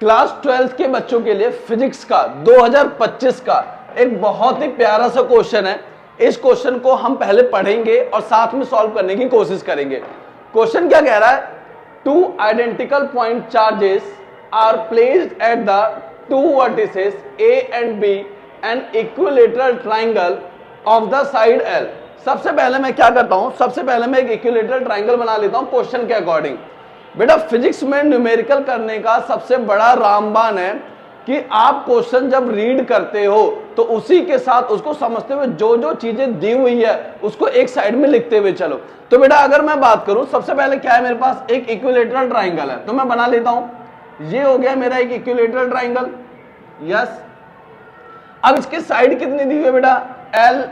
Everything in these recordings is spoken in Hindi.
क्लास 12 के बच्चों के लिए फिजिक्स का 2025 का एक बहुत ही प्यारा सा क्वेश्चन है। इस क्वेश्चन को हम पहले पढ़ेंगे और साथ में सॉल्व करने की कोशिश करेंगे। क्वेश्चन क्या कह रहा है? Two identical point charges are placed at the two vertices A and B and equilateral triangle of the side L. सबसे पहले मैं क्या करता हूं, सबसे पहले मैं एक इक्विलेटरल ट्राइंगल बना लेता हूं क्वेश्चन के अकॉर्डिंग। बेटा फिजिक्स में न्यूमेरिकल करने का सबसे बड़ा रामबाण है कि आप क्वेश्चन जब रीड करते हो तो उसी के साथ उसको समझते हुए जो जो चीजें दी हुई है उसको एक साइड में लिखते हुए चलो। तो बेटा अगर मैं बात करूं, सबसे पहले क्या है, मेरे पास एक इक्विलेटरल ट्राइंगल है तो मैं बना लेता हूं। ये हो गया मेरा एक इक्विलेटरल ट्राइंगल। यस, अब इसकी साइड कितनी दी हुई है बेटा? एल,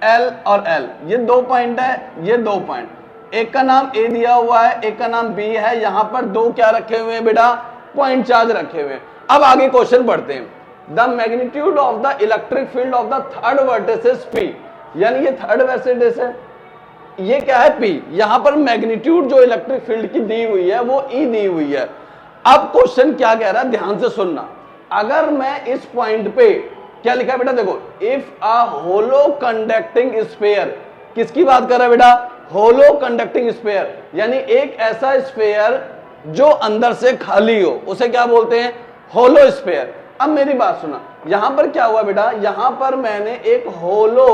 एल और एल। ये दो पॉइंट है, ये दो पॉइंट, एक का नाम ए दिया हुआ है, एक का नाम बी है। यहां पर दो क्या रखे हुए हैं बेटा? पॉइंट चार्ज रखे हुए हैं। अब आगे क्वेश्चन पढ़ते हैं। The magnitude of the electric field of the third vertex is P, यानी ये थर्ड वर्टेक्स है, ये क्या है? पी। यहां पर मैग्नीट्यूड जो इलेक्ट्रिक फील्ड की दी हुई है वो ई दी हुई है। अब क्वेश्चन क्या कह रहा है, ध्यान से सुनना। अगर मैं इस पॉइंट पे क्या लिखा है बेटा? देखो, if a hollow conducting sphere, किसकी बात कर रहा है बेटा? होलो कंडक्टिंग स्फीयर, यानी एक ऐसा स्फीयर जो अंदर से खाली हो, उसे क्या बोलते हैं? Hollow sphere. अब मेरी बात सुना, यहां पर क्या हुआ बेटा? यहां पर मैंने एक होलो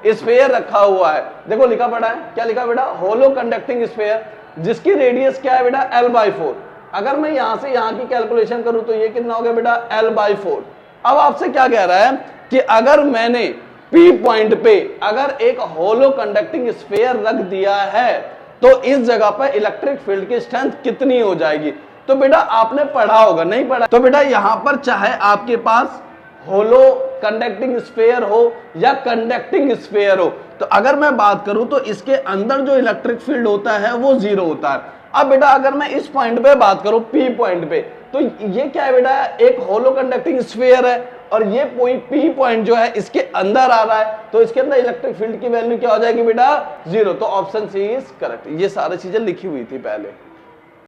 स्फीयर रखा हुआ है। देखो लिखा पड़ा है, क्या लिखा बेटा? होलो कंडक्टिंग स्फीयर, जिसकी रेडियस क्या है बेटा? L/4। अगर मैं यहां से यहां की कैलकुलेशन करूं तो ये कितना हो गया बेटा? L/4। अब आपसे क्या कह रहा है कि अगर मैंने P पॉइंट पे अगर एक होलो कंडक्टिंग स्फीयर रख दिया है तो इस जगह पर इलेक्ट्रिक फील्ड की स्ट्रेंथ कितनी हो जाएगी? तो बेटा आपने पढ़ा होगा, नहीं पढ़ा? तो बेटा यहां पर चाहे आपके पास होलो कंडक्टिंग स्फीयर हो या कंडक्टिंग स्फीयर हो, तो अगर मैं बात करूं तो इसके अंदर जो इलेक्ट्रिक फील्ड होता है वो जीरो होता है। अब बेटा अगर मैं इस पॉइंट पे बात करूं, P पॉइंट पे, तो ये क्या है बेटा? एक होलो कंडक्टिंग स्फीयर है और ये P पॉइंट जो है इसके अंदर आ रहा है, तो इसके अंदर इलेक्ट्रिक फील्ड की वैल्यू क्या हो जाएगी बेटा? जीरो। तो ऑप्शन सी इज करेक्ट। ये सारी चीजें लिखी हुई थी पहले।